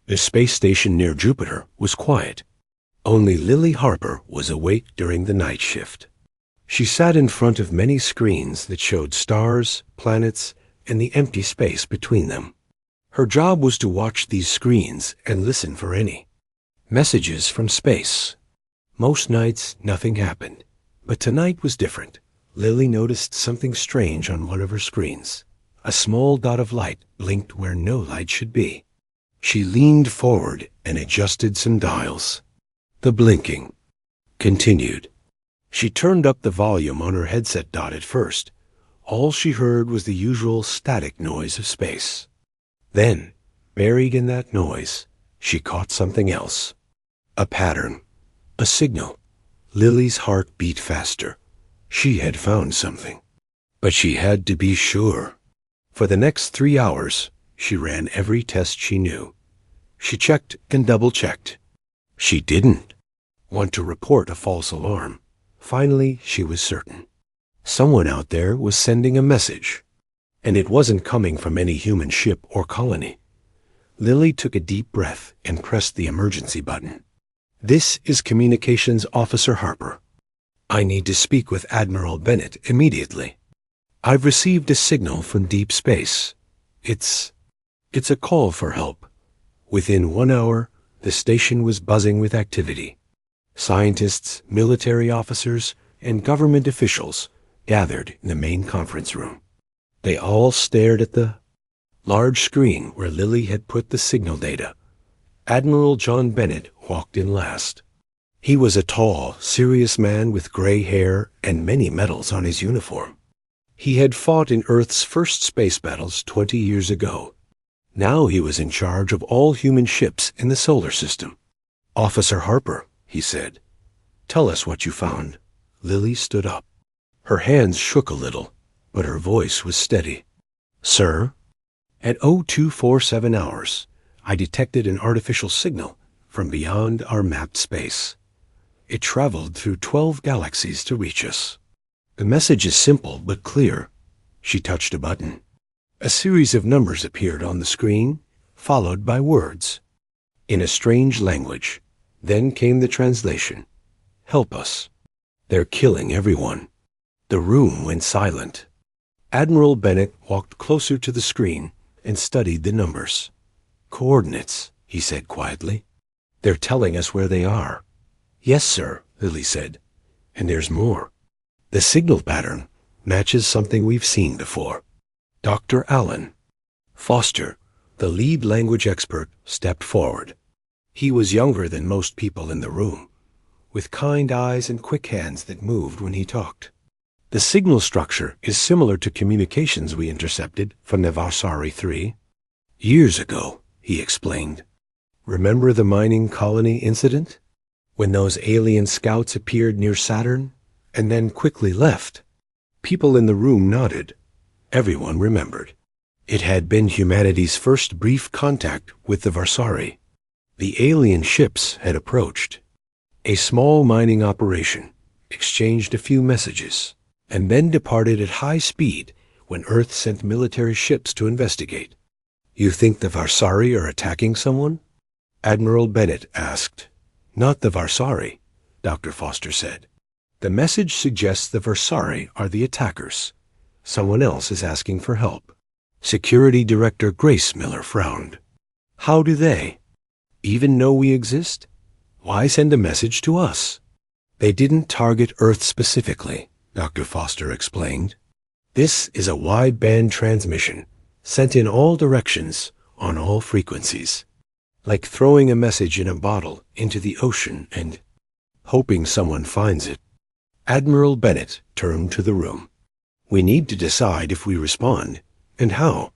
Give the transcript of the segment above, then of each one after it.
The space station near Jupiter was quiet. Only Lily Harper was awake during the night shift. She sat in front of many screens that showed stars, planets, and the empty space between them. Her job was to watch these screens and listen for any messages from space. Most nights, nothing happened, but tonight was different. Lily noticed something strange on one of her screens. A small dot of light blinked where no light should be. She leaned forward and adjusted some dials. The blinking continued. She turned up the volume on her headset dot at first. All she heard was the usual static noise of space. Then, buried in that noise, she caught something else. A pattern. A signal. Lily's heart beat faster. She had found something. But she had to be sure. For the next 3 hours, she ran every test she knew. She checked and double-checked. She didn't want to report a false alarm. Finally, she was certain. Someone out there was sending a message, and it wasn't coming from any human ship or colony. Lily took a deep breath and pressed the emergency button. "This is Communications Officer Harper. I need to speak with Admiral Bennett immediately. I've received a signal from deep space. It's a call for help." Within 1 hour, the station was buzzing with activity. Scientists, military officers, and government officials gathered in the main conference room. They all stared at the large screen where Lily had put the signal data. Admiral John Bennett walked in last. He was a tall, serious man with gray hair and many medals on his uniform. He had fought in Earth's first space battles 20 years ago. Now he was in charge of all human ships in the solar system. "Officer Harper," he said, "tell us what you found." Lily stood up. Her hands shook a little, but her voice was steady. "Sir, at 0247 hours, I detected an artificial signal from beyond our mapped space. It traveled through 12 galaxies to reach us. The message is simple but clear." She touched a button. A series of numbers appeared on the screen, followed by words in a strange language. Then came the translation. "Help us. They're killing everyone." The room went silent. Admiral Bennett walked closer to the screen and studied the numbers. "Coordinates," he said quietly. "They're telling us where they are." "Yes, sir," Lily said. "And there's more. The signal pattern matches something we've seen before." Dr. Alan Foster, the lead language expert, stepped forward. He was younger than most people in the room, with kind eyes and quick hands that moved when he talked. "The signal structure is similar to communications we intercepted from the Varsari 3 years ago," he explained. "Remember the mining colony incident? When those alien scouts appeared near Saturn and then quickly left?" People in the room nodded. Everyone remembered. It had been humanity's first brief contact with the Varsari. The alien ships had approached. A small mining operation exchanged a few messages, and then departed at high speed when Earth sent military ships to investigate. "You think the Varsari are attacking someone?" Admiral Bennett asked. "Not the Varsari," Dr. Foster said. "The message suggests the Varsari are the attackers. Someone else is asking for help." Security Director Grace Miller frowned. "How do they even know we exist? Why send a message to us?" "They didn't target Earth specifically," Dr. Foster explained. "This is a wide-band transmission, sent in all directions, on all frequencies. Like throwing a message in a bottle into the ocean and hoping someone finds it." Admiral Bennett turned to the room. "We need to decide if we respond, and how."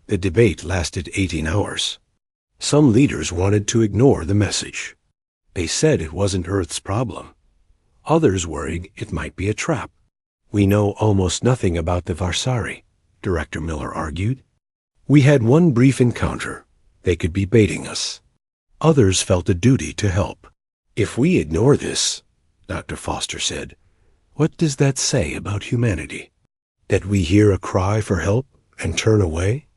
The debate lasted 18 hours. Some leaders wanted to ignore the message. They said it wasn't Earth's problem. Others worried it might be a trap. "We know almost nothing about the Varsari," Director Miller argued. "We had one brief encounter. They could be baiting us." Others felt a duty to help. "If we ignore this," Dr. Foster said, "what does that say about humanity? That we hear a cry for help and turn away?"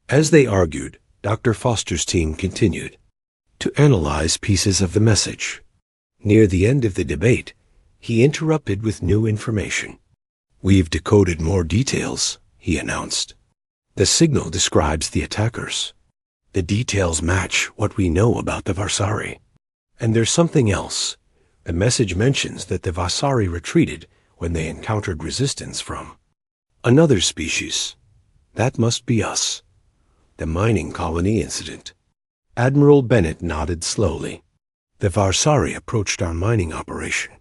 As they argued, Dr. Foster's team continued. to analyze pieces of the message. Near the end of the debate, he interrupted with new information. "We've decoded more details," he announced. "The signal describes the attackers. The details match what we know about the Varsari. And there's something else. The message mentions that the Varsari retreated when they encountered resistance from another species. That must be us. The mining colony incident." Admiral Bennett nodded slowly. "The Varsari approached our mining operation,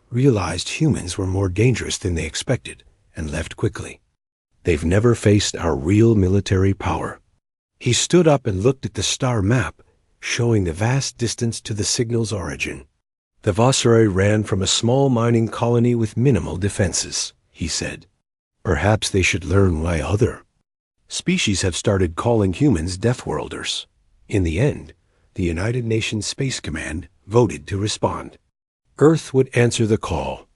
realized humans were more dangerous than they expected, and left quickly. They've never faced our real military power." He stood up and looked at the star map, showing the vast distance to the signal's origin. "The Varsari ran from a small mining colony with minimal defenses," he said. "Perhaps they should learn why other species have started calling humans Deathworlders." In the end, the United Nations Space Command voted to respond. Earth would answer the call.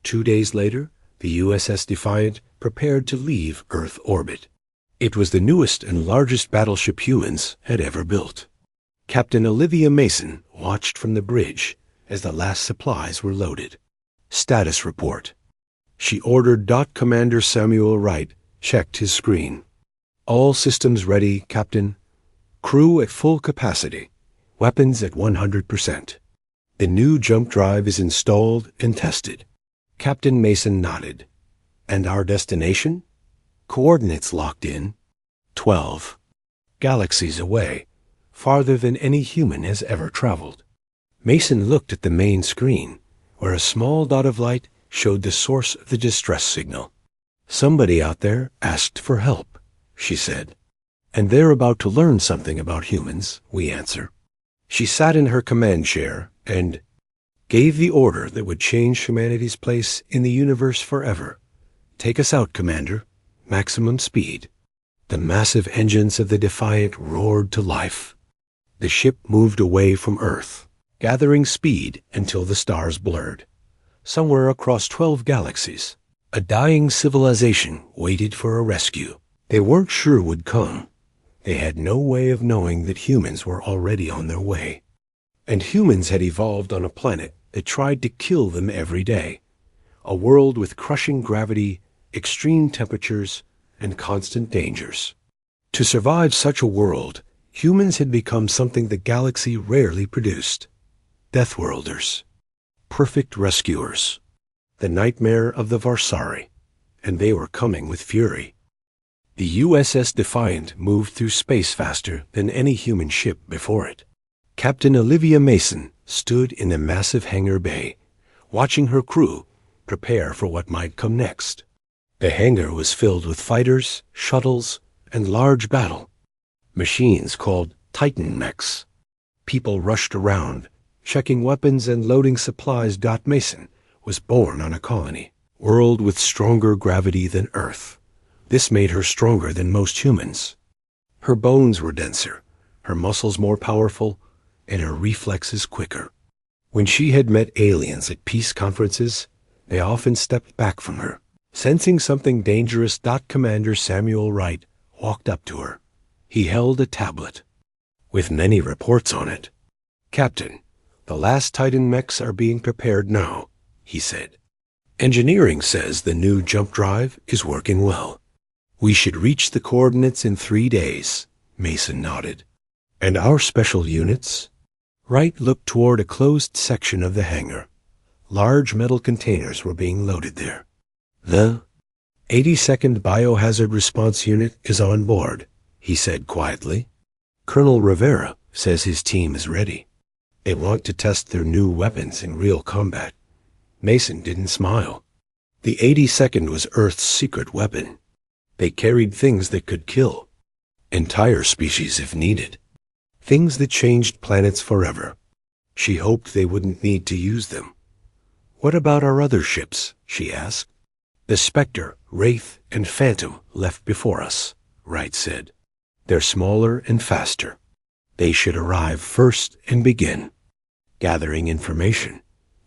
2 days later, the USS Defiant prepared to leave Earth orbit. It was the newest and largest battleship humans had ever built. Captain Olivia Mason watched from the bridge as the last supplies were loaded. Status report. She ordered. Commander Samuel Wright checked his screen. "All systems ready, Captain. Crew at full capacity. Weapons at 100%. The new jump drive is installed and tested." Captain Mason nodded. "And our destination?" "Coordinates locked in. 12 galaxies away, farther than any human has ever traveled." Mason looked at the main screen, where a small dot of light showed the source of the distress signal. "Somebody out there asked for help," she said. "And they're about to learn something about humans, we answer." She sat in her command chair and gave the order that would change humanity's place in the universe forever. "Take us out, Commander. Maximum speed." The massive engines of the Defiant roared to life. The ship moved away from Earth, gathering speed until the stars blurred. Somewhere across 12 galaxies, a dying civilization waited for a rescue. They weren't sure would come. They had no way of knowing that humans were already on their way. And humans had evolved on a planet that tried to kill them every day. A world with crushing gravity, extreme temperatures, and constant dangers. To survive such a world, humans had become something the galaxy rarely produced. Deathworlders. Perfect rescuers. The nightmare of the Varsari. And they were coming with fury. The USS Defiant moved through space faster than any human ship before it. Captain Olivia Mason stood in the massive hangar bay, watching her crew prepare for what might come next. The hangar was filled with fighters, shuttles, and large battle machines called Titan mechs. People rushed around, checking weapons and loading supplies. Mason was born on a colony, world with stronger gravity than Earth. This made her stronger than most humans. Her bones were denser, her muscles more powerful, and her reflexes quicker. When she had met aliens at peace conferences, they often stepped back from her. Sensing something dangerous, Commander Samuel Wright walked up to her. He held a tablet with many reports on it. "Captain, the last Titan mechs are being prepared now," he said. "Engineering says the new jump drive is working well. We should reach the coordinates in 3 days," Mason nodded. "And our special units?" Wright looked toward a closed section of the hangar. Large metal containers were being loaded there. "The 82nd Biohazard Response Unit is on board," he said quietly. "Colonel Rivera says his team is ready. They want to test their new weapons in real combat." Mason didn't smile. The 82nd was Earth's secret weapon. They carried things that could kill entire species if needed. Things that changed planets forever. She hoped they wouldn't need to use them. "What about our other ships?" she asked. "The Spectre, Wraith, and Phantom left before us," Wright said. "They're smaller and faster. They should arrive first and begin gathering information."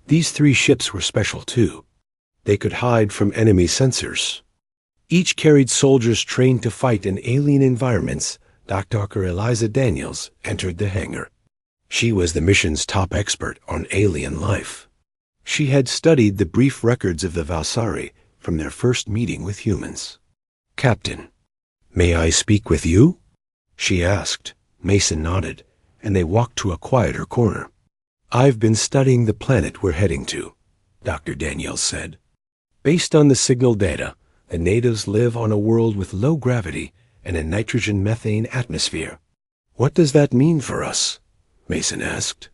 These 3 ships were special too. They could hide from enemy sensors. Each carried soldiers trained to fight in alien environments. Dr. Eliza Daniels entered the hangar. She was the mission's top expert on alien life. She had studied the brief records of the Valsari from their first meeting with humans. "Captain, may I speak with you?" she asked. Mason nodded, and they walked to a quieter corner. "I've been studying the planet we're heading to," Dr. Daniels said. "Based on the signal data, the natives live on a world with low gravity and a nitrogen-methane atmosphere." "What does that mean for us?" Mason asked.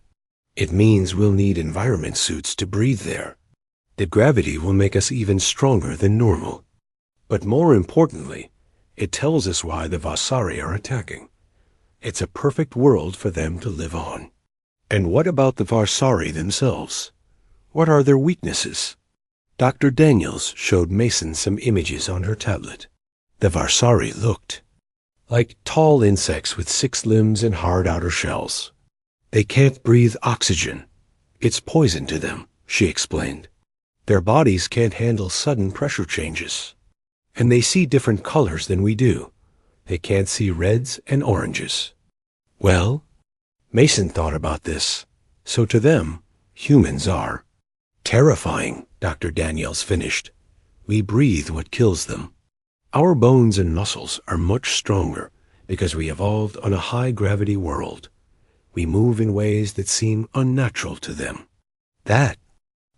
"It means we'll need environment suits to breathe there. The gravity will make us even stronger than normal. But more importantly, it tells us why the Valsari are attacking. It's a perfect world for them to live on." "And what about the Valsari themselves? What are their weaknesses?" Dr. Daniels showed Mason some images on her tablet. The Valsari looked like tall insects with 6 limbs and hard outer shells. "They can't breathe oxygen. It's poison to them," she explained. "Their bodies can't handle sudden pressure changes. And they see different colors than we do. They can't see reds and oranges." Well, Mason thought about this. So to them, humans are terrifying, Dr. Daniels finished. "We breathe what kills them. Our bones and muscles are much stronger because we evolved on a high-gravity world. We move in ways that seem unnatural to them." "That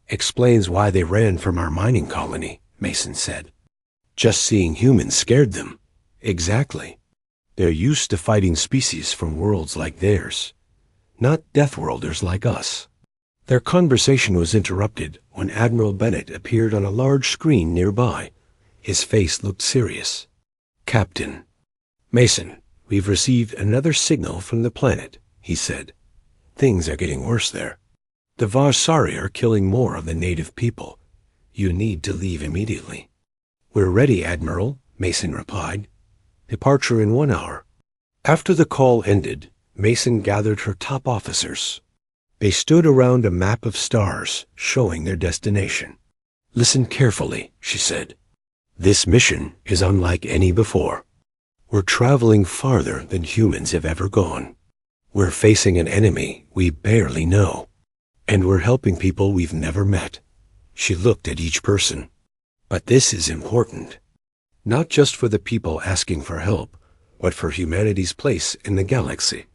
explains why they ran from our mining colony," Mason said. "Just seeing humans scared them." "Exactly. They're used to fighting species from worlds like theirs, not Deathworlders like us." Their conversation was interrupted when Admiral Bennett appeared on a large screen nearby. His face looked serious. "Captain Mason, we've received another signal from the planet," he said. "Things are getting worse there. The Valsari are killing more of the native people. You need to leave immediately." "We're ready, Admiral," Mason replied. "Departure in 1 hour." After the call ended, Mason gathered her top officers. They stood around a map of stars showing their destination. "Listen carefully," she said. "This mission is unlike any before. We're traveling farther than humans have ever gone. We're facing an enemy we barely know. And we're helping people we've never met." She looked at each person. "But this is important. Not just for the people asking for help, but for humanity's place in the galaxy.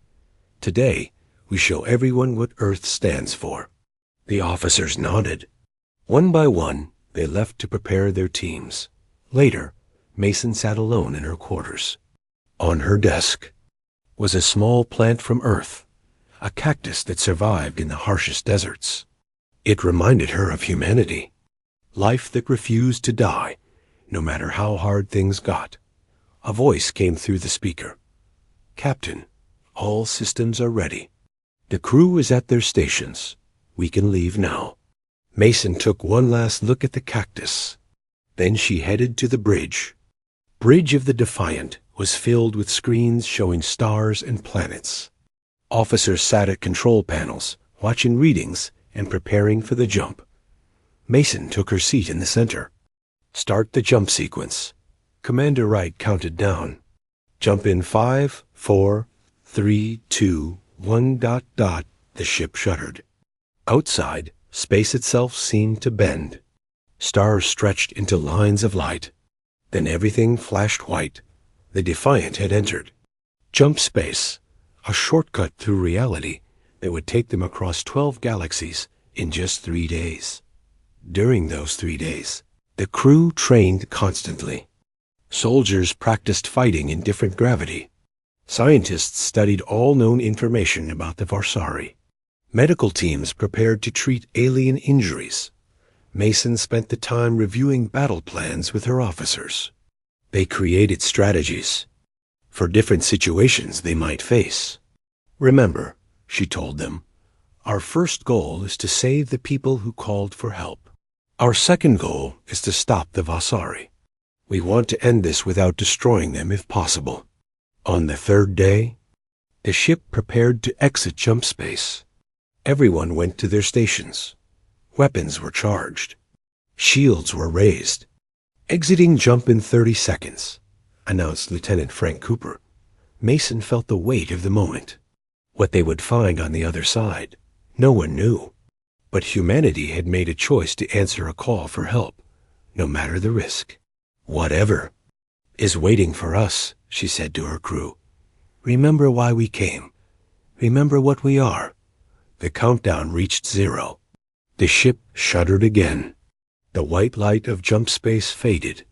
Today, we show everyone what Earth stands for." The officers nodded. One by one, they left to prepare their teams. Later, Mason sat alone in her quarters. On her desk was a small plant from Earth, a cactus that survived in the harshest deserts. It reminded her of humanity, life that refused to die, no matter how hard things got. A voice came through the speaker. "Captain, all systems are ready. The crew is at their stations. We can leave now." Mason took one last look at the cactus. Then she headed to the bridge. Bridge of the Defiant was filled with screens showing stars and planets. Officers sat at control panels, watching readings and preparing for the jump. Mason took her seat in the center. "Start the jump sequence." Commander Wright counted down. "Jump in 5, 4, 3, 2, 1. The ship shuddered. Outside, space itself seemed to bend. Stars stretched into lines of light. Then everything flashed white. The Defiant had entered. Jump space, a shortcut through reality that would take them across 12 galaxies in just 3 days. During those 3 days, the crew trained constantly. Soldiers practiced fighting in different gravity. Scientists studied all known information about the Valsari. Medical teams prepared to treat alien injuries. Mason spent the time reviewing battle plans with her officers. They created strategies for different situations they might face. "Remember," she told them, "our first goal is to save the people who called for help. Our second goal is to stop the Valsari. We want to end this without destroying them if possible." On the 3rd day, the ship prepared to exit jump space. Everyone went to their stations. Weapons were charged. Shields were raised. "Exiting jump in 30 seconds, announced Lieutenant Frank Cooper. Mason felt the weight of the moment. What they would find on the other side, no one knew. But humanity had made a choice to answer a call for help, no matter the risk. "Whatever is waiting for us," she said to her crew. "Remember why we came. Remember what we are." The countdown reached 0. The ship shuddered again. The white light of jump space faded,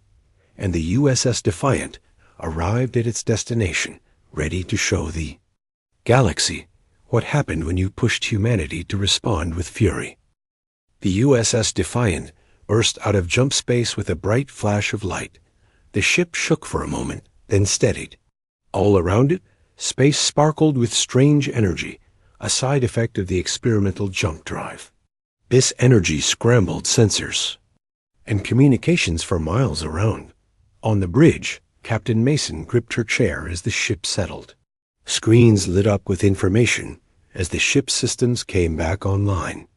and the USS Defiant arrived at its destination, ready to show the galaxy what happened when you pushed humanity to respond with fury. The USS Defiant burst out of jump space with a bright flash of light. The ship shook for a moment, then steadied. All around it, space sparkled with strange energy, a side effect of the experimental jump drive. This energy scrambled sensors and communications for miles around. On the bridge, Captain Mason gripped her chair as the ship settled. Screens lit up with information as the ship's systems came back online.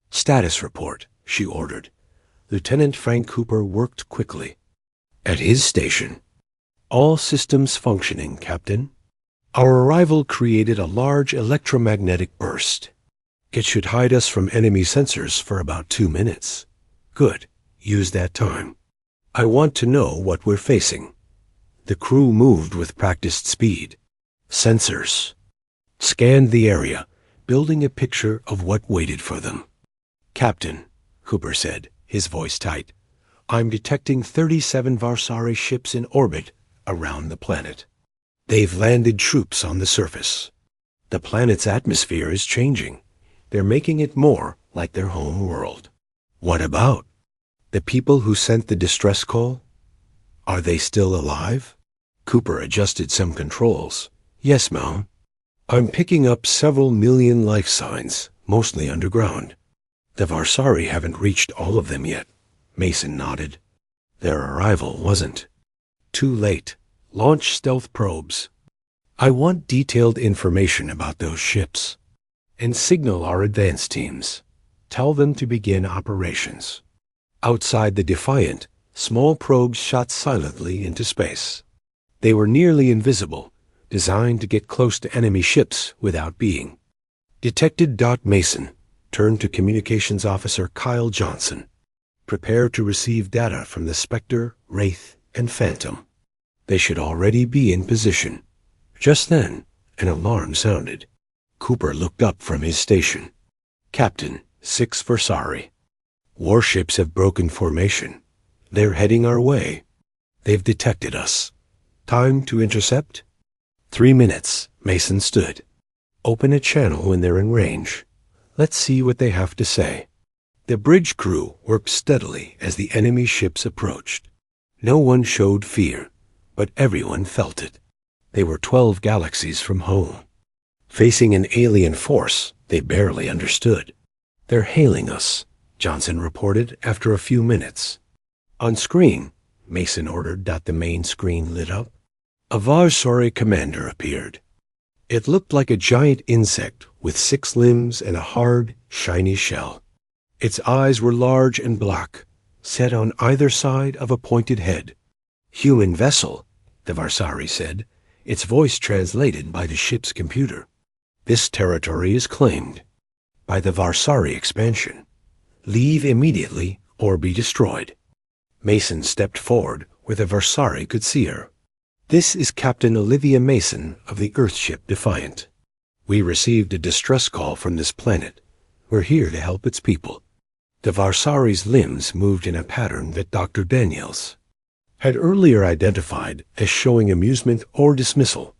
"Status report," she ordered. Lieutenant Frank Cooper worked quickly. At his station, "All systems functioning, Captain. Our arrival created a large electromagnetic burst. It should hide us from enemy sensors for about 2 minutes. Good. Use that time. I want to know what we're facing." The crew moved with practiced speed. Sensors scanned the area, building a picture of what waited for them. "Captain," Cooper said, his voice tight, "I'm detecting 37 Varsari ships in orbit around the planet. They've landed troops on the surface. The planet's atmosphere is changing. They're making it more like their home world." "What about the people who sent the distress call? Are they still alive?" Cooper adjusted some controls. "Yes, ma'am. I'm picking up several million life signs, mostly underground. The Varsari haven't reached all of them yet." Mason nodded. "Their arrival wasn't too late. Launch stealth probes. I want detailed information about those ships. And signal our advance teams. Tell them to begin operations." Outside the Defiant, small probes shot silently into space. They were nearly invisible, designed to get close to enemy ships without being detected. Mason turned to Communications Officer Kyle Johnson. "Prepare to receive data from the Spectre, Wraith, and Phantom. They should already be in position." Just then, an alarm sounded. Cooper looked up from his station. "Captain, 6 Varsari. Warships have broken formation. They're heading our way. They've detected us. Time to intercept?" 3 minutes, Mason stood. "Open a channel when they're in range. Let's see what they have to say." The bridge crew worked steadily as the enemy ships approached. No one showed fear, but everyone felt it. They were 12 galaxies from home, facing an alien force they barely understood. "They're hailing us," Johnson reported after a few minutes. On screen, Mason ordered that the main screen lit up. A Varsari commander appeared. It looked like a giant insect with 6 limbs and a hard, shiny shell. Its eyes were large and black, set on either side of a pointed head. "Human vessel," the Varsari said, its voice translated by the ship's computer. "This territory is claimed by the Varsari expansion. Leave immediately or be destroyed." Mason stepped forward where the Varsari could see her. "This is Captain Olivia Mason of the Earthship Defiant. We received a distress call from this planet. We're here to help its people." The Varsari's limbs moved in a pattern that Dr. Daniels had earlier identified as showing amusement or dismissal.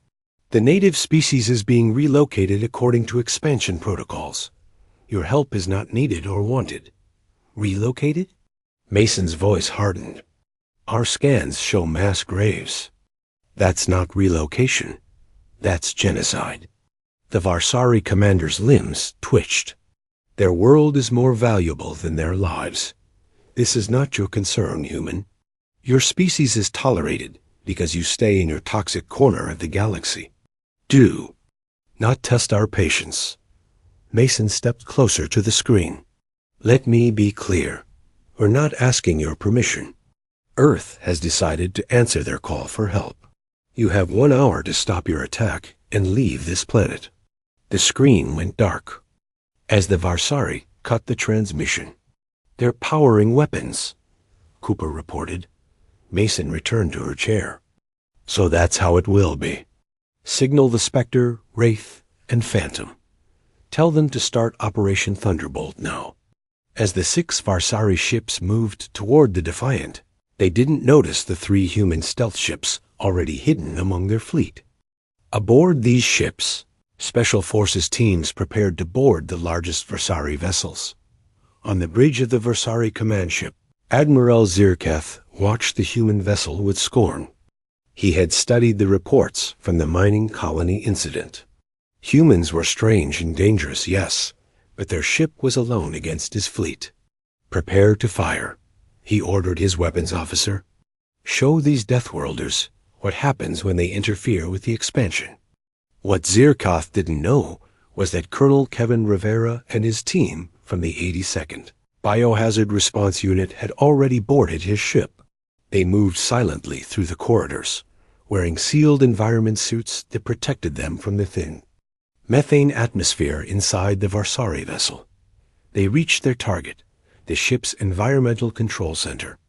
"The native species is being relocated according to expansion protocols. Your help is not needed or wanted." "Relocated?" Mason's voice hardened. "Our scans show mass graves. That's not relocation. That's genocide." The Varsari commander's limbs twitched. "Their world is more valuable than their lives. This is not your concern, human. Your species is tolerated because you stay in your toxic corner of the galaxy. Do not test our patience." Mason stepped closer to the screen. "Let me be clear. We're not asking your permission. Earth has decided to answer their call for help. You have 1 hour to stop your attack and leave this planet." The screen went dark as the Varsari cut the transmission. "They're powering weapons," Cooper reported. Mason returned to her chair. "So that's how it will be. Signal the Spectre, Wraith, and Phantom. Tell them to start Operation Thunderbolt now." As the 6 Varsari ships moved toward the Defiant, they didn't notice the 3 human stealth ships already hidden among their fleet. Aboard these ships, Special Forces teams prepared to board the largest Varsari vessels. On the bridge of the Varsari command ship, Admiral Zirkath watched the human vessel with scorn. He had studied the reports from the mining colony incident. Humans were strange and dangerous, yes, but their ship was alone against his fleet. "Prepare to fire," he ordered his weapons officer. "Show these Deathworlders what happens when they interfere with the expansion." What Zirkath didn't know was that Colonel Kevin Rivera and his team from the 82nd Biohazard Response Unit had already boarded his ship. They moved silently through the corridors, wearing sealed environment suits that protected them from the thin methane atmosphere inside the Varsari vessel. They reached their target, the ship's environmental control center.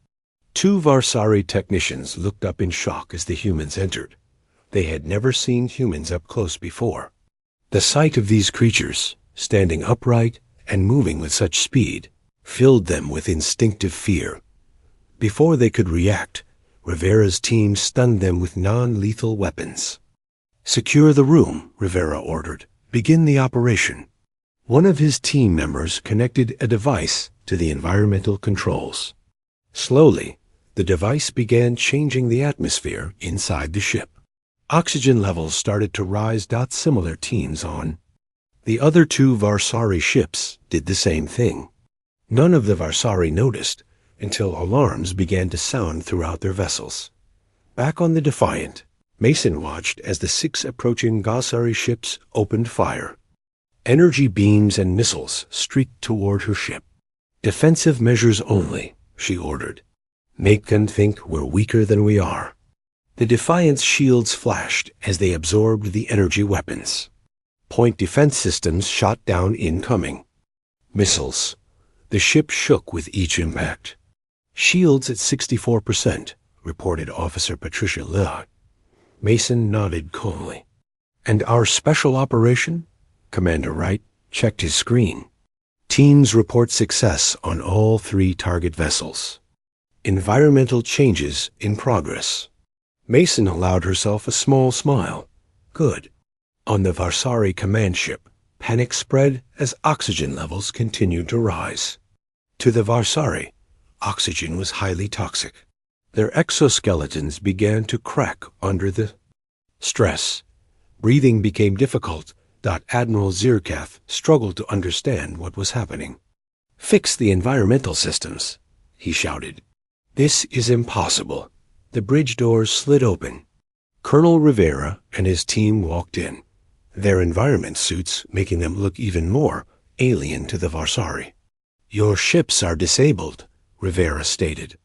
2 Varsari technicians looked up in shock as the humans entered. They had never seen humans up close before. The sight of these creatures, standing upright and moving with such speed, filled them with instinctive fear. Before they could react, Rivera's team stunned them with non-lethal weapons. "Secure the room," Rivera ordered. "Begin the operation." One of his team members connected a device to the environmental controls. Slowly, the device began changing the atmosphere inside the ship. Oxygen levels started to rise. Similar teams on the other 2 Varsari ships did the same thing. None of the Varsari noticed until alarms began to sound throughout their vessels. Back on the Defiant, Mason watched as the 6 approaching Varsari ships opened fire. Energy beams and missiles streaked toward her ship. "Defensive measures only," she ordered. "Make them think we're weaker than we are." The Defiant's shields flashed as they absorbed the energy weapons. Point defense systems shot down incoming missiles. The ship shook with each impact. "Shields at 64%, reported Officer Patricia Lillard. Mason nodded calmly. "And our special operation?" Commander Wright checked his screen. "Teams report success on all 3 target vessels. Environmental changes in progress." Mason allowed herself a small smile. "Good." On the Varsari command ship, panic spread as oxygen levels continued to rise. To the Varsari, oxygen was highly toxic. Their exoskeletons began to crack under the stress. Breathing became difficult. Admiral Zirkath struggled to understand what was happening. "Fix the environmental systems," he shouted. "This is impossible." The bridge doors slid open. Colonel Rivera and his team walked in, their environment suits making them look even more alien to the Varsari. "Your ships are disabled," Rivera stated,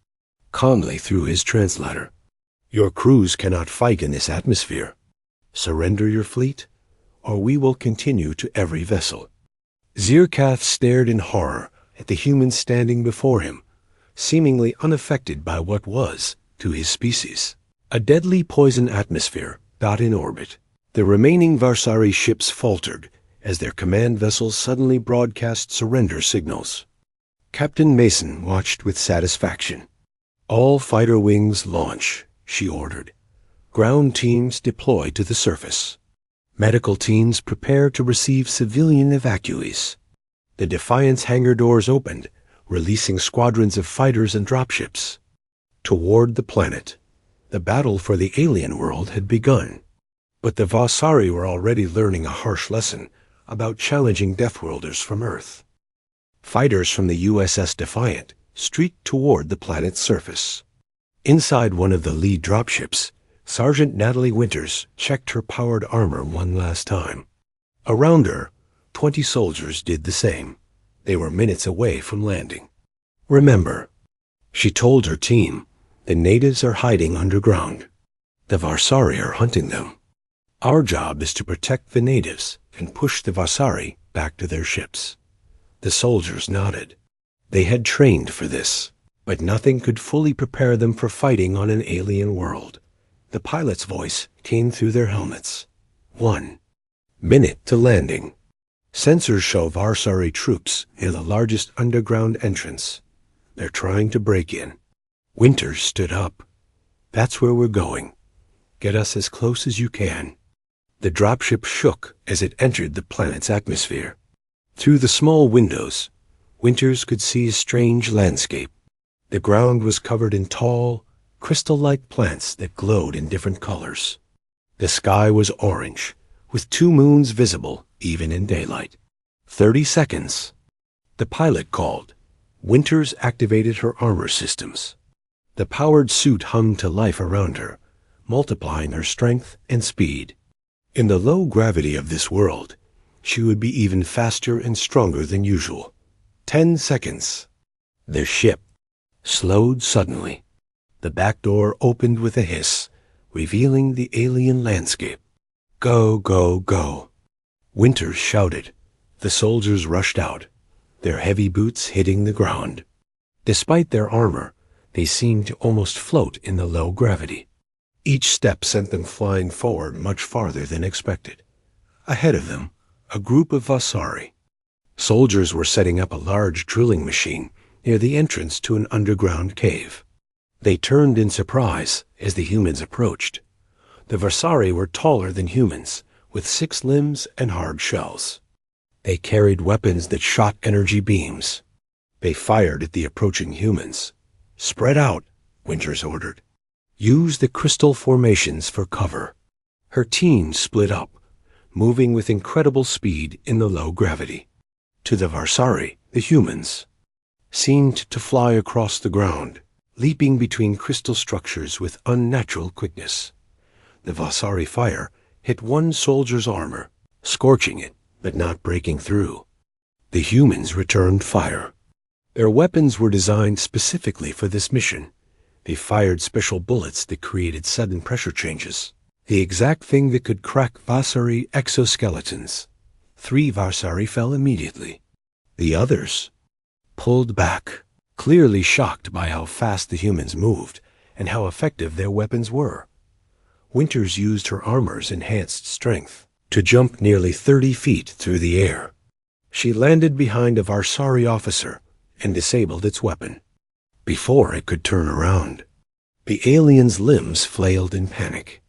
calmly through his translator. "Your crews cannot fight in this atmosphere. Surrender your fleet, or we will continue to every vessel." Zirkath stared in horror at the humans standing before him, seemingly unaffected by what was, to his species, a deadly poison atmosphere in orbit. The remaining Varsari ships faltered as their command vessels suddenly broadcast surrender signals. Captain Mason watched with satisfaction. "All fighter wings launch," she ordered. "Ground teams deploy to the surface. Medical teams prepare to receive civilian evacuees." The Defiant's hangar doors opened, releasing squadrons of fighters and dropships. Toward the planet, the battle for the alien world had begun. But the Varsari were already learning a harsh lesson about challenging Deathworlders from Earth. Fighters from the USS Defiant streaked toward the planet's surface. Inside one of the lead dropships, Sergeant Natalie Winters checked her powered armor one last time. Around her, 20 soldiers did the same. They were minutes away from landing. "Remember," she told her team, "the natives are hiding underground. The Varsari are hunting them. Our job is to protect the natives and pushed the Vasari back to their ships. The soldiers nodded. They had trained for this, but nothing could fully prepare them for fighting on an alien world. The pilot's voice came through their helmets. 1 minute to landing. Sensors show Vasari troops near the largest underground entrance. They're trying to break in. Winters stood up. That's where we're going. Get us as close as you can. The dropship shook as it entered the planet's atmosphere. Through the small windows, Winters could see a strange landscape. The ground was covered in tall, crystal-like plants that glowed in different colors. The sky was orange, with 2 moons visible even in daylight. 30 seconds. The pilot called. Winters activated her armor systems. The powered suit hummed to life around her, multiplying her strength and speed. In the low gravity of this world, she would be even faster and stronger than usual. 10 seconds. The ship slowed suddenly. The back door opened with a hiss, revealing the alien landscape. Go, go, go. Winters shouted. The soldiers rushed out, their heavy boots hitting the ground. Despite their armor, they seemed to almost float in the low gravity. Each step sent them flying forward much farther than expected. Ahead of them, a group of Vasari. Soldiers were setting up a large drilling machine near the entrance to an underground cave. They turned in surprise as the humans approached. The Vasari were taller than humans, with 6 limbs and hard shells. They carried weapons that shot energy beams. They fired at the approaching humans. Spread out, Winters ordered. Use the crystal formations for cover. Her team split up, moving with incredible speed in the low gravity. To the Vasari, the humans seemed to fly across the ground, leaping between crystal structures with unnatural quickness. The Vasari fire hit one soldier's armor, scorching it, but not breaking through. The humans returned fire. Their weapons were designed specifically for this mission. They fired special bullets that created sudden pressure changes, the exact thing that could crack Vasari exoskeletons. 3 Vasari fell immediately. The others pulled back, clearly shocked by how fast the humans moved and how effective their weapons were. Winters used her armor's enhanced strength to jump nearly 30 feet through the air. She landed behind a Vasari officer and disabled its weapon before it could turn around. The alien's limbs flailed in panic.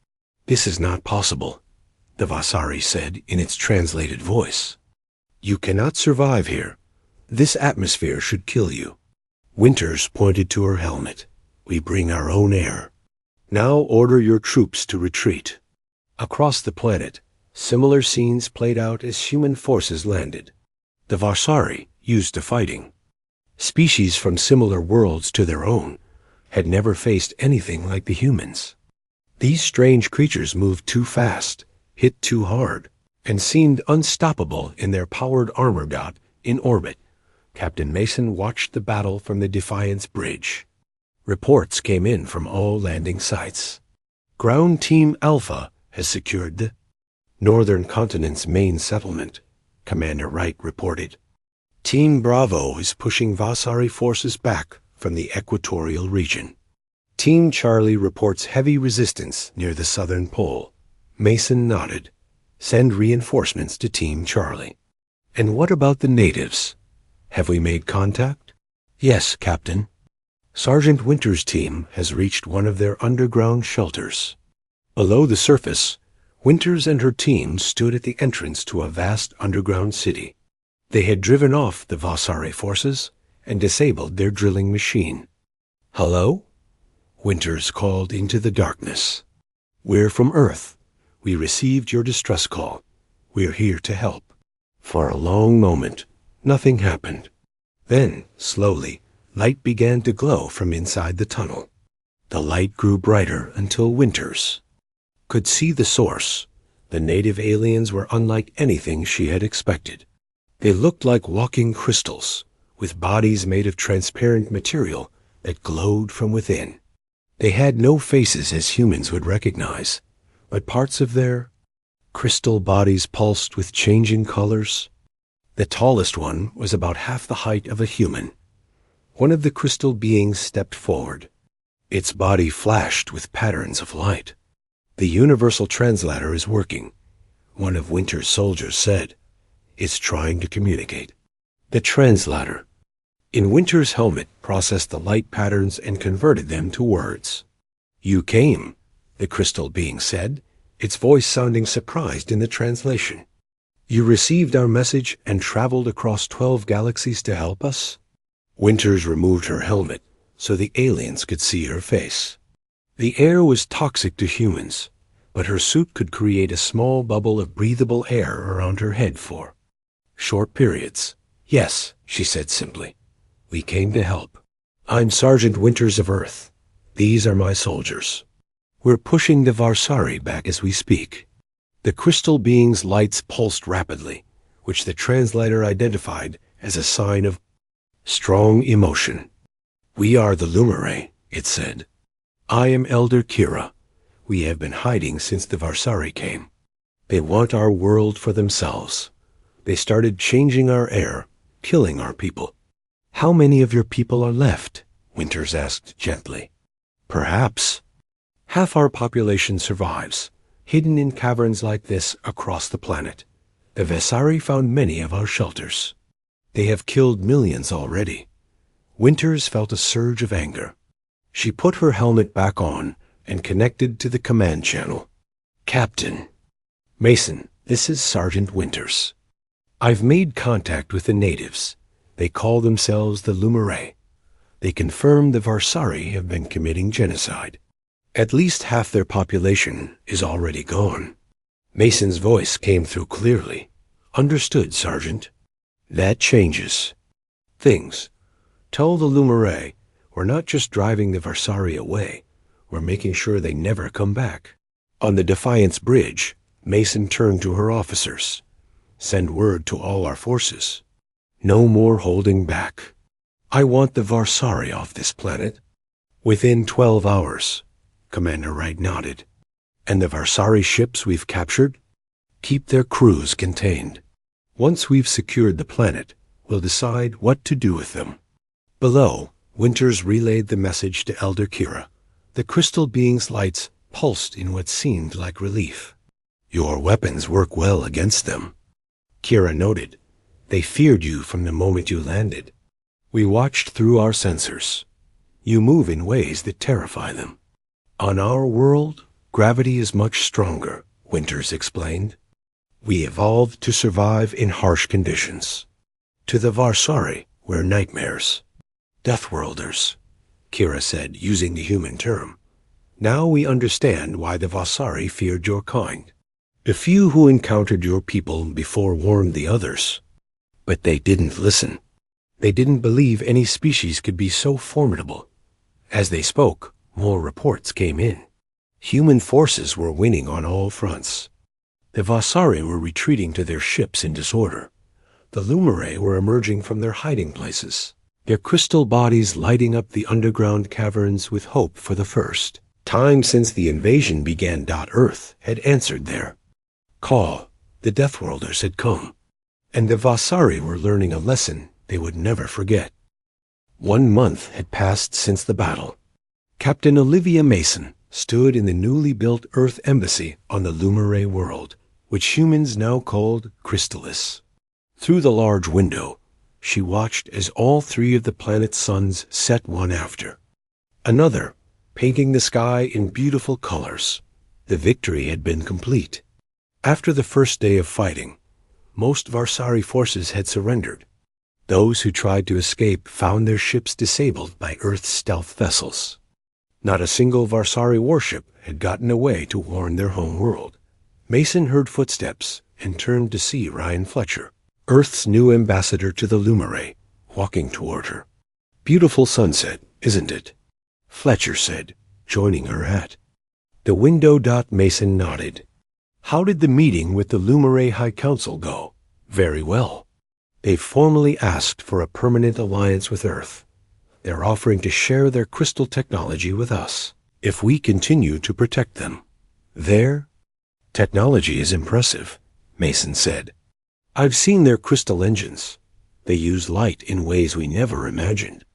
This is not possible, the Vasari said in its translated voice. You cannot survive here. This atmosphere should kill you. Winters pointed to her helmet. We bring our own air. Now order your troops to retreat. Across the planet, similar scenes played out as human forces landed. The Vasari, used to fighting, species from similar worlds to their own, had never faced anything like the humans. These strange creatures moved too fast, hit too hard, and seemed unstoppable in their powered armor dot in orbit. Captain Mason watched the battle from the Defiance bridge. Reports came in from all landing sites. Ground Team Alpha has secured the Northern Continent's main settlement, Commander Wright reported. Team Bravo is pushing Vasari forces back from the equatorial region. Team Charlie reports heavy resistance near the southern pole. Mason nodded. Send reinforcements to Team Charlie. And what about the natives? Have we made contact? Yes, Captain. Sergeant Winters' team has reached one of their underground shelters. Below the surface, Winters and her team stood at the entrance to a vast underground city. They had driven off the Vasari forces and disabled their drilling machine. Hello? Winters called into the darkness. We're from Earth. We received your distress call. We're here to help. For a long moment, nothing happened. Then, slowly, light began to glow from inside the tunnel. The light grew brighter until Winters could see the source. The native aliens were unlike anything she had expected. They looked like walking crystals, with bodies made of transparent material that glowed from within. They had no faces as humans would recognize, but parts of their Crystal bodies pulsed with changing colors. The tallest one was about half the height of a human. One of the crystal beings stepped forward. Its body flashed with patterns of light. "The universal translator is working," one of Winter's soldiers said. "It's trying to communicate." The translator, in Winter's helmet, processed the light patterns and converted them to words. "You came," the crystal being said, its voice sounding surprised in the translation. "You received our message and traveled across 12 galaxies to help us?" Winters removed her helmet so the aliens could see her face. The air was toxic to humans, but her suit could create a small bubble of breathable air around her head for short periods. "Yes," she said simply. "We came to help. I'm Sergeant Winters of Earth. These are my soldiers. We're pushing the Varsari back as we speak." The crystal being's lights pulsed rapidly, which the translator identified as a sign of strong emotion. "We are the Lumere," it said. "I am Elder Kira. We have been hiding since the Varsari came. They want our world for themselves. They started changing our air, killing our people." "How many of your people are left?" Winters asked gently. "Perhaps. Half our population survives, hidden in caverns like this across the planet. The Varsari found many of our shelters. They have killed millions already." Winters felt a surge of anger. She put her helmet back on and connected to the command channel. "Captain Mason, this is Sergeant Winters. I've made contact with the natives. They call themselves the Lumere. They confirm the Varsari have been committing genocide. At least half their population is already gone." Mason's voice came through clearly. "Understood, Sergeant. That changes things. Tell the Lumere we're not just driving the Varsari away, we're making sure they never come back." On the Defiance Bridge, Mason turned to her officers. "Send word to all our forces. No more holding back. I want the Varsari off this planet." "Within 12 hours, Commander Wright nodded. "And the Varsari ships we've captured? Keep their crews contained. Once we've secured the planet, we'll decide what to do with them." Below, Winters relayed the message to Elder Kira. The crystal being's lights pulsed in what seemed like relief. "Your weapons work well against them," Kira noted. "They feared you from the moment you landed. We watched through our sensors. You move in ways that terrify them." "On our world, gravity is much stronger," Winters explained. "We evolved to survive in harsh conditions. To the Varsari, we're nightmares. Deathworlders," Kira said, using the human term. "Now we understand why the Varsari feared your kind. The few who encountered your people before warned the others. But they didn't listen. They didn't believe any species could be so formidable." As they spoke, more reports came in. Human forces were winning on all fronts. The Varsari were retreating to their ships in disorder. The Lumere were emerging from their hiding places, their crystal bodies lighting up the underground caverns with hope for the first time since the invasion began. Earth had answered their call. The Deathworlders had come, and the Varsari were learning a lesson they would never forget. 1 month had passed since the battle. Captain Olivia Mason stood in the newly built Earth Embassy on the Lumere world, which humans now called Crystallis. Through the large window, she watched as all 3 of the planet's suns set one after another, painting the sky in beautiful colors. The victory had been complete. After the first day of fighting, most Varsari forces had surrendered. Those who tried to escape found their ships disabled by Earth's stealth vessels. Not a single Varsari warship had gotten away to warn their home world. Mason heard footsteps and turned to see Ryan Fletcher, Earth's new ambassador to the Lumere, walking toward her. "Beautiful sunset, isn't it?" Fletcher said, joining her hat. The window. Mason nodded. "How did the meeting with the Lumere High Council go?" "Very well. They've formally asked for a permanent alliance with Earth. They're offering to share their crystal technology with us if we continue to protect them. There, Technology is impressive, Mason said. I've seen their crystal engines. They use light in ways we never imagined.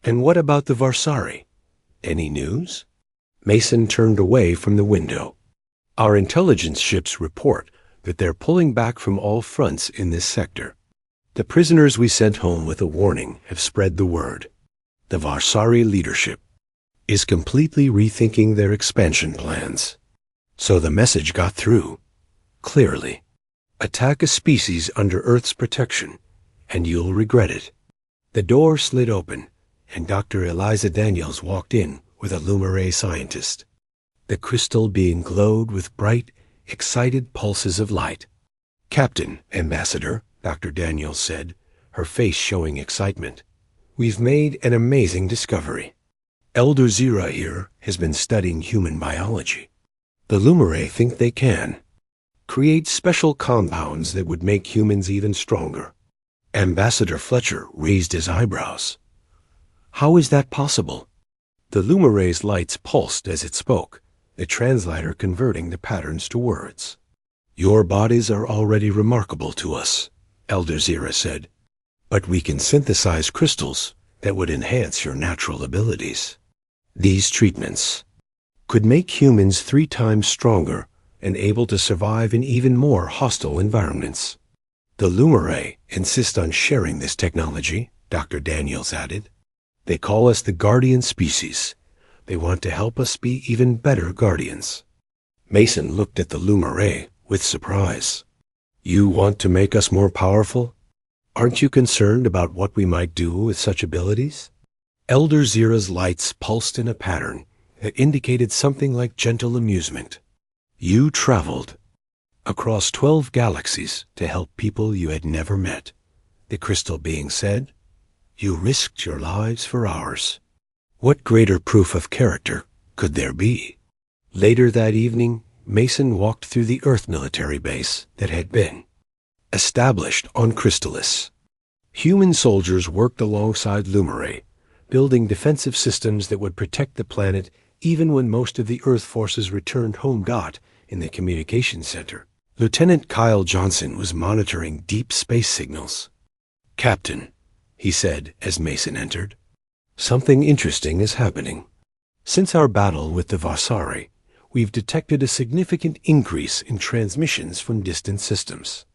And what about the Varsari? Any news? Mason turned away from the window. Our intelligence ships report that they're pulling back from all fronts in this sector. The prisoners we sent home with a warning have spread the word. The Varsari leadership is completely rethinking their expansion plans. So the message got through. Clearly. Attack a species under Earth's protection, and you'll regret it. The door slid open, and Dr. Eliza Daniels walked in with a Lumaray scientist. The crystal being glowed with bright, excited pulses of light. Captain, Ambassador, Dr. Daniels said, her face showing excitement. We've made an amazing discovery. Elder Zira here has been studying human biology. The Lumaray think they can create special compounds that would make humans even stronger. Ambassador Fletcher raised his eyebrows. How is that possible? The Lumaray's lights pulsed as it spoke, the translator converting the patterns to words. Your bodies are already remarkable to us, Elder Zira said, but we can synthesize crystals that would enhance your natural abilities. These treatments could make humans 3 times stronger and able to survive in even more hostile environments. The Lumaray insist on sharing this technology, Dr. Daniels added. They call us the guardian species. They want to help us be even better guardians. Mason looked at the Lumaray with surprise. You want to make us more powerful? Aren't you concerned about what we might do with such abilities? Elder Zira's lights pulsed in a pattern that indicated something like gentle amusement. You traveled across 12 galaxies to help people you had never met, the crystal being said. You risked your lives for ours. What greater proof of character could there be? Later that evening, Mason walked through the Earth military base that had been established on Crystalis. Human soldiers worked alongside Lumaray, building defensive systems that would protect the planet even when most of the Earth forces returned home. In the communications center, Lieutenant Kyle Johnson was monitoring deep space signals. Captain, he said as Mason entered, something interesting is happening. Since our battle with the Varsari, we've detected a significant increase in transmissions from distant systems.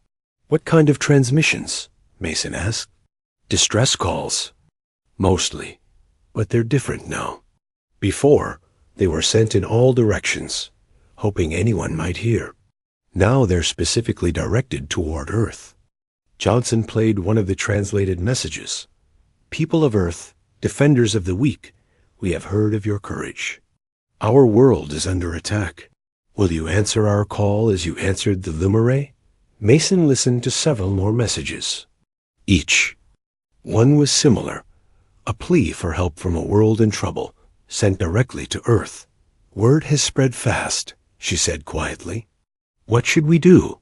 What kind of transmissions? Mason asked. Distress calls. Mostly, but they're different now. Before, they were sent in all directions, hoping anyone might hear. Now they're specifically directed toward Earth. Johnson played one of the translated messages. People of Earth, defenders of the weak, we have heard of your courage. Our world is under attack. Will you answer our call as you answered the Lumaray? Mason listened to several more messages. Each one was similar, a plea for help from a world in trouble, sent directly to Earth. Word has spread fast, she said quietly. What should we do?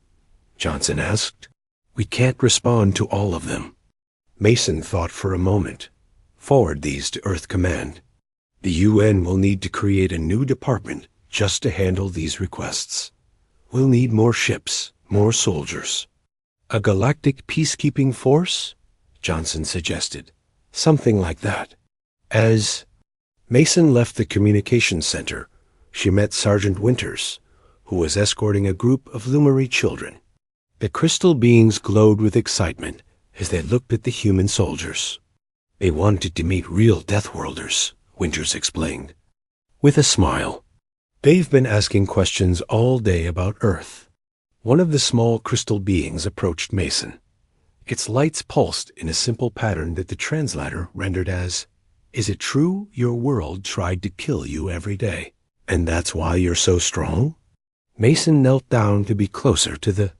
Johnson asked. We can't respond to all of them. Mason thought for a moment. Forward these to Earth Command. The UN will need to create a new department just to handle these requests. We'll need more ships, more soldiers. A galactic peacekeeping force? Johnson suggested. Something like that. As Mason left the communications center, she met Sergeant Winters, who was escorting a group of Lumaray children. The crystal beings glowed with excitement as they looked at the human soldiers. They wanted to meet real Deathworlders, Winters explained. With a smile. They've been asking questions all day about Earth. One of the small crystal beings approached Mason. Its lights pulsed in a simple pattern that the translator rendered as, Is it true your world tried to kill you every day, and that's why you're so strong? Mason knelt down to be closer to the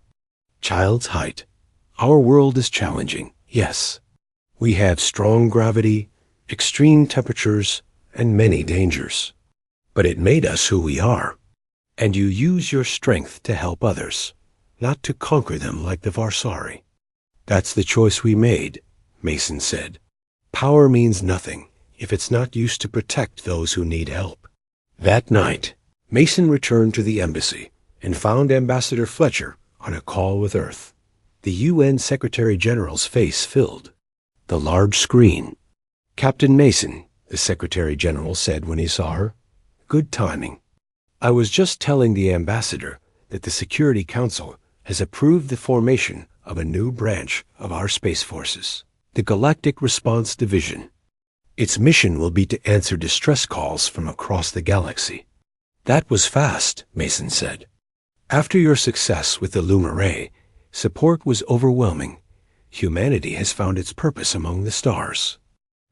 child's height. Our world is challenging, yes. We have strong gravity, extreme temperatures, and many dangers. But it made us who we are. And you use your strength to help others, not to conquer them like the Varsari. That's the choice we made, Mason said. Power means nothing if it's not used to protect those who need help. That night, Mason returned to the embassy and found Ambassador Fletcher on a call with Earth. The UN Secretary-General's face filled. The large screen. "Captain Mason," the Secretary-General said when he saw her. "Good timing. I was just telling the Ambassador that the Security Council has approved the formation of a new branch of our Space Forces, the Galactic Response Division. Its mission will be to answer distress calls from across the galaxy." "That was fast," Mason said. "After your success with the Lumaray, support was overwhelming. Humanity has found its purpose among the stars."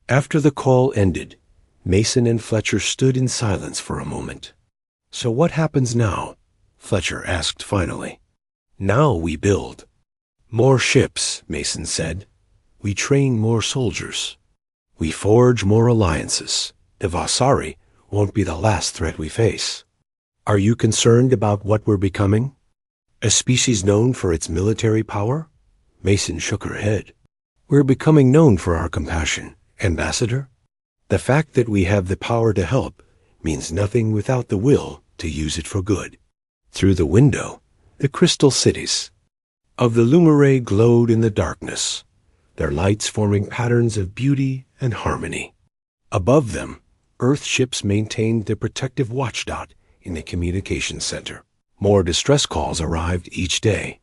After the call ended, Mason and Fletcher stood in silence for a moment. "So what happens now?" Fletcher asked finally. "Now we build. More ships," Mason said. "We train more soldiers. We forge more alliances. The Vasari won't be the last threat we face." "Are you concerned about what we're becoming? A species known for its military power?" Mason shook her head. "We're becoming known for our compassion, Ambassador. The fact that we have the power to help means nothing without the will to use it for good." Through the window, the crystal cities of the Lumaray glowed in the darkness, their lights forming patterns of beauty and harmony. Above them, Earth ships maintained their protective watchdot in the communications center. More distress calls arrived each day.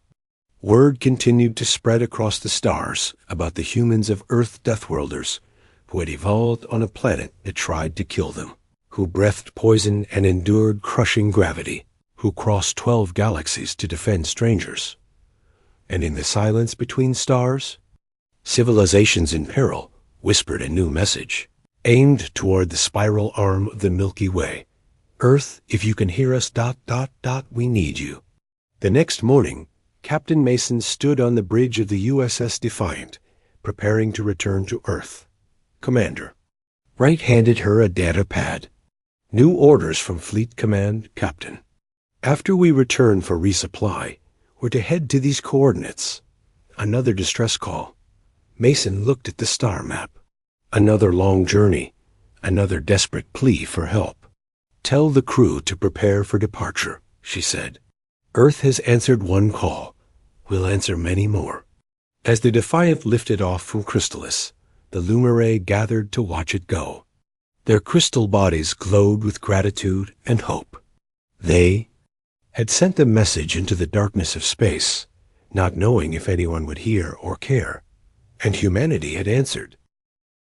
Word continued to spread across the stars about the humans of Earth Deathworlders who had evolved on a planet that tried to kill them, who breathed poison and endured crushing gravity, who crossed 12 galaxies to defend strangers. And in the silence between stars, civilizations in peril whispered a new message, aimed toward the spiral arm of the Milky Way. "Earth, if you can hear us, ... we need you." The next morning, Captain Mason stood on the bridge of the USS Defiant, preparing to return to Earth. "Commander." Wright handed her a data pad. "New orders from Fleet Command, Captain. After we return for resupply, we're to head to these coordinates." Another distress call. Mason looked at the star map. Another long journey, another desperate plea for help. "Tell the crew to prepare for departure," she said. "Earth has answered one call. We'll answer many more." As the Defiant lifted off from Chrysalis, the Lumaray gathered to watch it go. Their crystal bodies glowed with gratitude and hope. They had sent a message into the darkness of space, not knowing if anyone would hear or care, and humanity had answered.